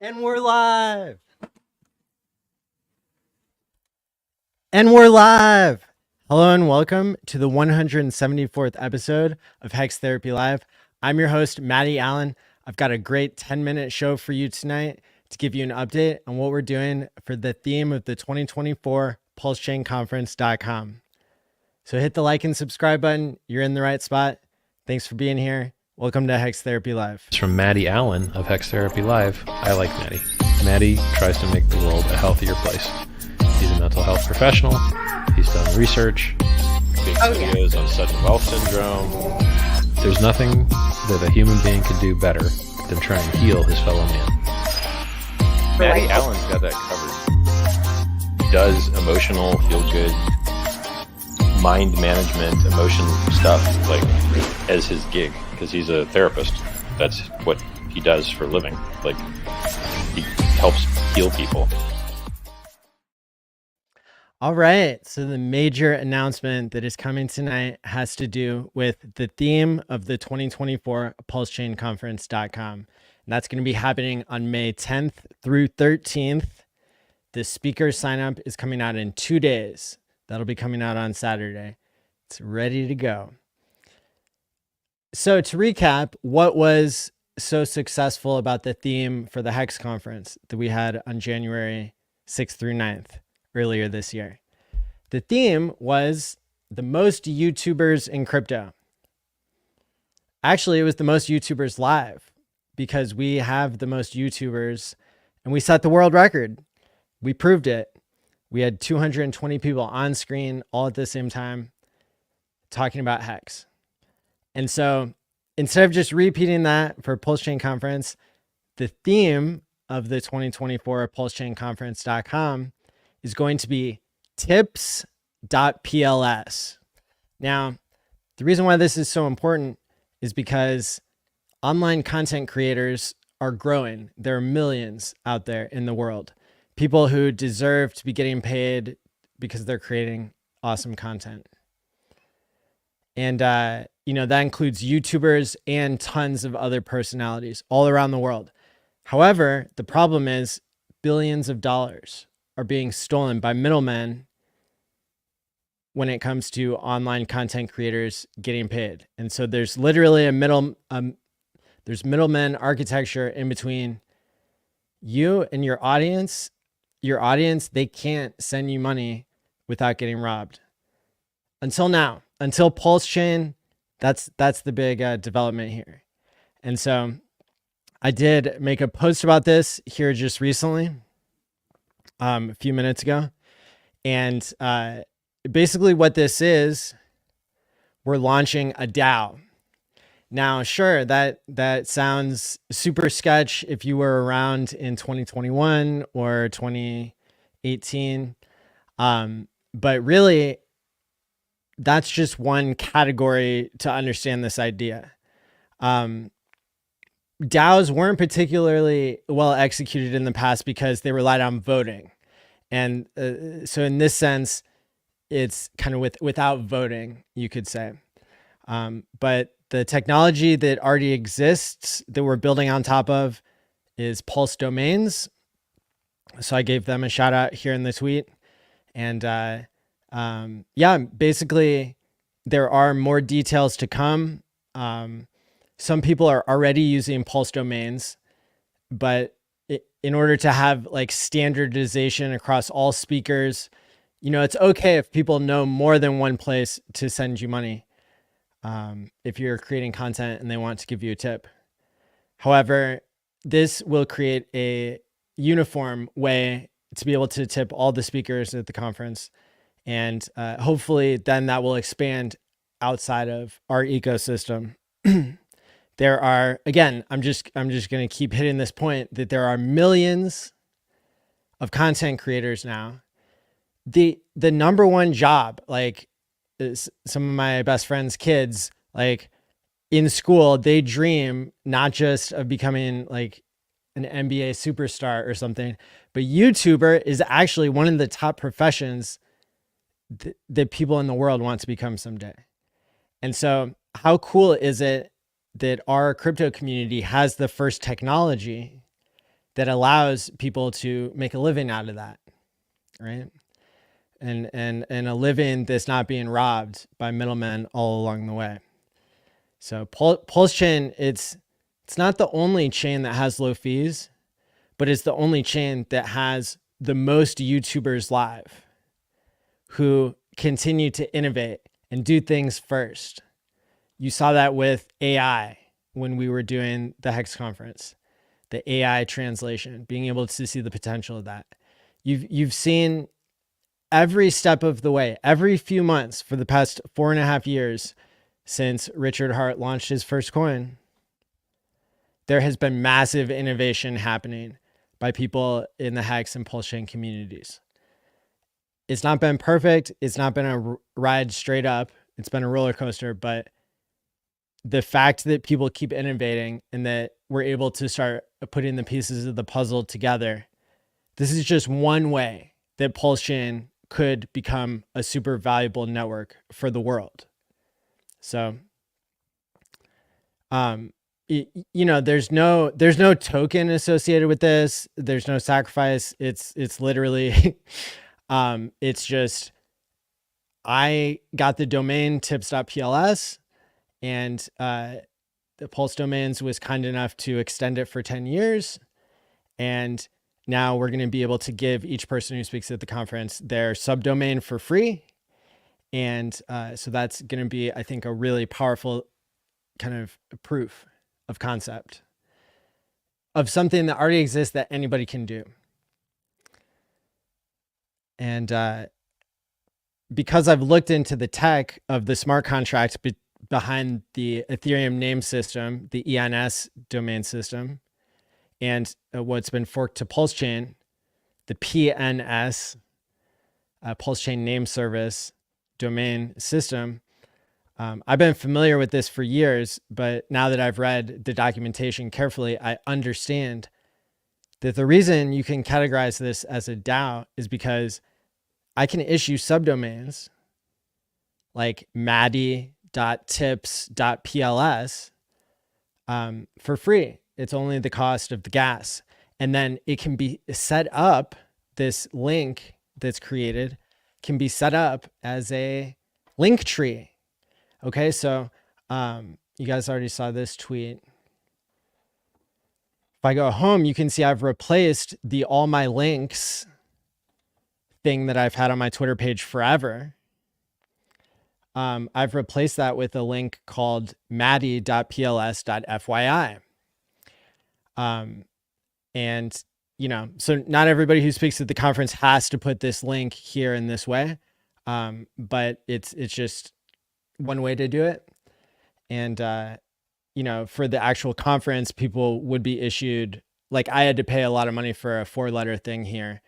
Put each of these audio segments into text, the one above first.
And we're live. And we're live. Hello and welcome to the 174th episode of HEX Therapy Live. I'm your host, Maddie ALLin. I've got a great 10-minute show for you tonight to give you an update on what we're doing for the theme of the 2024 PulseChainConference.com. So hit the like and subscribe button. You're in the right spot. Thanks for being here. Welcome to HEX Therapy Live. It's from Maddie ALLin of HEX Therapy Live. I like Maddie. Maddie tries to make the world a healthier place. He's a mental health professional. He's done research. Big videos on sudden wealth syndrome. There's nothing that a human being can do better than try and heal his fellow man. Maddie ALLin's got that covered. He does emotional, feel-good, mind management, emotion stuff like as his gig because he's a therapist. That's what he does for a living. Like he helps heal people. All right. So the major announcement that is coming tonight has to do with the theme of the 2024 PulseChainConference.com. And that's going to be happening on May 10th through 13th. The speaker sign up is coming out in 2 days. That'll be coming out on Saturday. It's ready to go. So to recap, what was so successful about the theme for the HEX conference that we had on January 6th through 9th earlier this year? The theme was the most YouTubers in crypto. Actually, it was the most YouTubers live because we have the most YouTubers and we set the world record. We proved it. We had 220 people on screen all at the same time talking about HEX. And so instead of just repeating that for PulseChain Conference, the theme of the 2024 PulseChainConference.com is going to be TipsPLS. Now, the reason why this is so important is because online content creators are growing. There are millions out there in the world. People who deserve to be getting paid because they're creating awesome content. And, that includes YouTubers and tons of other personalities all around the world. However, the problem is billions of dollars are being stolen by middlemen when it comes to online content creators getting paid. And so there's literally there's middlemen architecture in between you and your audience. Your audience, they can't send you money without getting robbed. Until now, until PulseChain, that's the big development here. And so I did make a post about this here just recently, a few minutes ago. And basically what this is, we're launching a DAO. Now, sure, that sounds super sketch if you were around in 2021 or 2018. But really, that's just one category to understand this idea. DAOs weren't particularly well executed in the past because they relied on voting. And so in this sense, it's kind of without voting, you could say. But the technology that already exists that we're building on top of is Pulse domains. So I gave them a shout out here in the tweet. And basically there are more details to come. Some people are already using Pulse domains, but in order to have like standardization across all speakers, it's okay if people know more than one place to send you money. If you're creating content and they want to give you a tip. However, this will create a uniform way to be able to tip all the speakers at the conference. And hopefully then that will expand outside of our ecosystem. There are, again, I'm just going to keep hitting this point that there are millions of content creators now. The number one job, like some of my best friends' kids, like in school, they dream not just of becoming like an NBA superstar or something, but YouTuber is actually one of the top professions that people in the world want to become someday. And so how cool is it that our crypto community has the first technology that allows people to make a living out of that, right? And a living that's not being robbed by middlemen all along the way. So PulseChain, it's not the only chain that has low fees, but it's the only chain that has the most YouTubers live who continue to innovate and do things first. You saw that with AI when we were doing the HEX conference, the AI translation, being able to see the potential of that. You've seen every step of the way, every few months for the past 4.5 years since Richard Hart launched his first coin, there has been massive innovation happening by people in the HEX and PulseChain communities. It's not been perfect. It's not been a ride straight up. It's been a roller coaster, but the fact that people keep innovating and that we're able to start putting the pieces of the puzzle together, this is just one way that PulseChain could become a super valuable network for the world. So, there's no token associated with this. There's no sacrifice. It's literally, it's just, I got the domain tips.pls, and the Pulse Domains was kind enough to extend it for 10 years. And now we're going to be able to give each person who speaks at the conference their subdomain for free. And so that's going to be, I think, a really powerful kind of proof of concept of something that already exists that anybody can do. And because I've looked into the tech of the smart contract behind the Ethereum name system, the ENS domain system, and what's been forked to PulseChain, the PNS, PulseChain name service domain system. I've been familiar with this for years, but now that I've read the documentation carefully, I understand that the reason you can categorize this as a DAO is because I can issue subdomains like maddie.tips.pls for free. It's only the cost of the gas. And then it can be set up, this link that's created can be set up as a link tree. Okay, so you guys already saw this tweet. If I go home, you can see I've replaced the all my links thing that I've had on my Twitter page forever. I've replaced that with a link called maddie.pls.fyi. And, so not everybody who speaks at the conference has to put this link here in this way. But it's just one way to do it. And, for the actual conference, people would be issued, like I had to pay a lot of money for a 4-letter thing here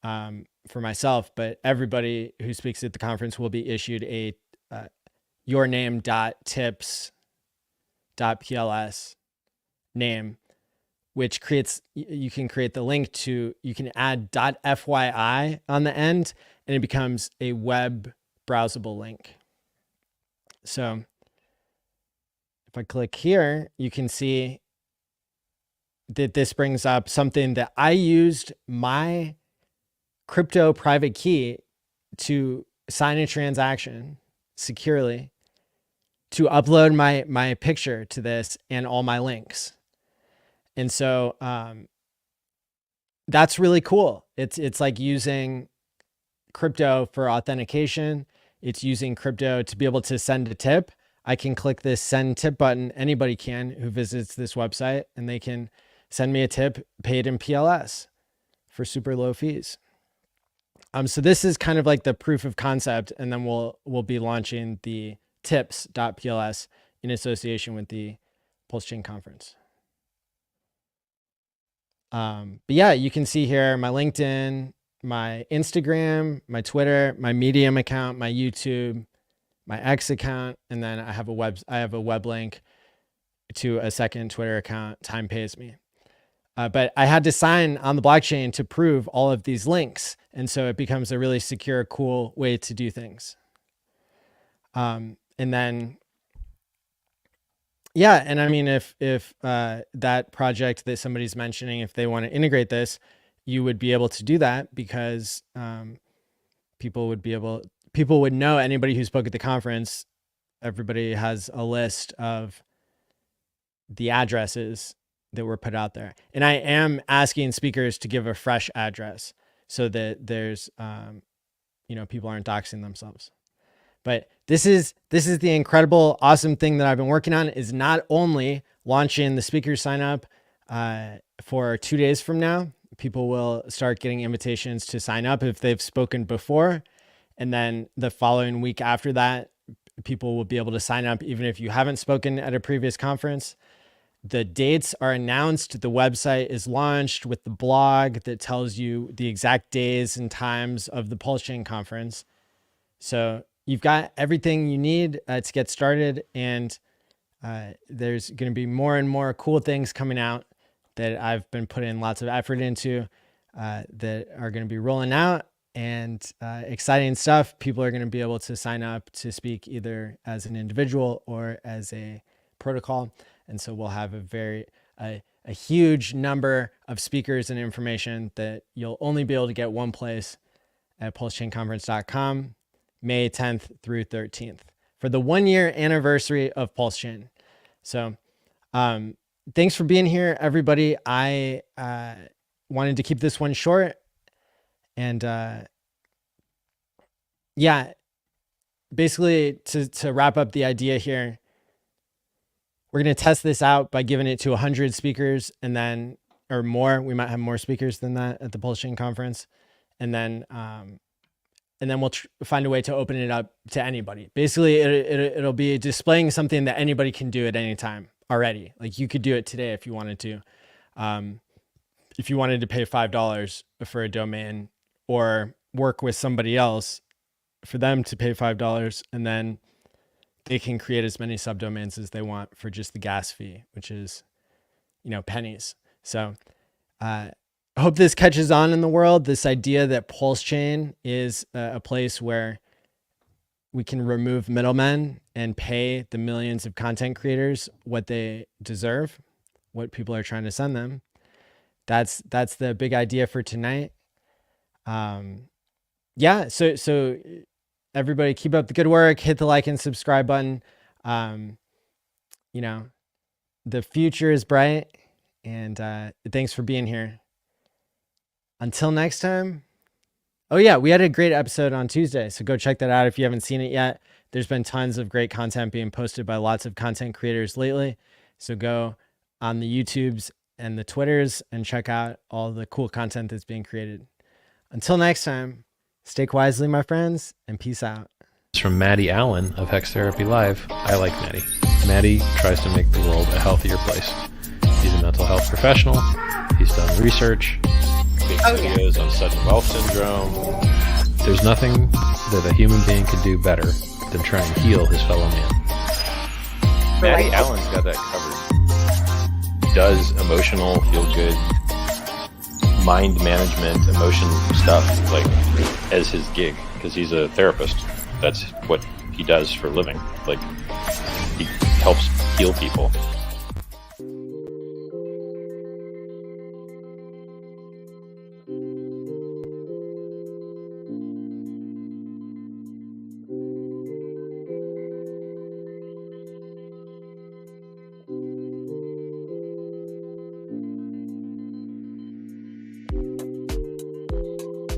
for myself, but everybody who speaks at the conference will be issued a yourname.tips.pls name, which you can create the link to, you can add .fyi on the end, and it becomes a web browsable link. So if I click here, you can see that this brings up something that I used my crypto private key to sign a transaction securely, to upload my picture to this and all my links. And so that's really cool. It's like using crypto for authentication. It's using crypto to be able to send a tip. I can click this send tip button. Anybody can who visits this website, and they can send me a tip paid in PLS for super low fees. So this is kind of like the proof of concept, and then we'll be launching the tips.pls in association with the PulseChain conference. But yeah, you can see here my LinkedIn, my Instagram, my Twitter, my Medium account, my YouTube, my X account, and then I have a web link to a second Twitter account. Time pays me. But I had to sign on the blockchain to prove all of these links. And so it becomes a really secure, cool way to do things. And then Yeah, and I mean, if that project that somebody's mentioning, if they want to integrate this, you would be able to do that because people would know anybody who spoke at the conference. Everybody has a list of the addresses that were put out there, and I am asking speakers to give a fresh address so that there's people aren't doxing themselves. But this is the incredible, awesome thing that I've been working on, is not only launching the speaker sign up for 2 days from now. People will start getting invitations to sign up if they've spoken before. And then the following week after that, people will be able to sign up even if you haven't spoken at a previous conference. The dates are announced. The website is launched with the blog that tells you the exact days and times of the PulseChain conference. So you've got everything you need to get started, and there's going to be more and more cool things coming out that I've been putting lots of effort into that are going to be rolling out, and exciting stuff. People are going to be able to sign up to speak either as an individual or as a protocol. And so we'll have a huge number of speakers and information that you'll only be able to get one place at pulsechainconference.com. May 10th through 13th for the 1-year anniversary of PulseChain. So thanks for being here, everybody. I wanted to keep this one short. And yeah, basically to wrap up the idea here, we're going to test this out by giving it to 100 speakers and then, or more. We might have more speakers than that at the PulseChain conference. And then we'll find a way to open it up to anybody. Basically, it'll be displaying something that anybody can do at any time already. Like you could do it today if you wanted to. If you wanted to pay $5 for a domain or work with somebody else for them to pay $5, and then they can create as many subdomains as they want for just the gas fee, which is, pennies. So I hope this catches on in the world. This idea that PulseChain is a place where we can remove middlemen and pay the millions of content creators what they deserve, what people are trying to send them. That's the big idea for tonight. Yeah. So everybody keep up the good work, hit the like and subscribe button. The future is bright, and thanks for being here. Until next time. Oh yeah, we had a great episode on Tuesday, so go check that out if you haven't seen it yet. There's been tons of great content being posted by lots of content creators lately. So go on the YouTubes and the Twitters and check out all the cool content that's being created. Until next time, stay wisely, my friends, and peace out. It's from Maddie ALLin of HEX Therapy Live. I like Maddie. Maddie tries to make the world a healthier place. He's a mental health professional. He's done research. Big videos on sudden wealth syndrome. There's nothing that a human being could do better than try and heal his fellow man. Maddie ALLin's got that covered. Does emotional, feel good, mind management, emotion stuff like as his gig because he's a therapist. That's what he does for a living. Like he helps heal people.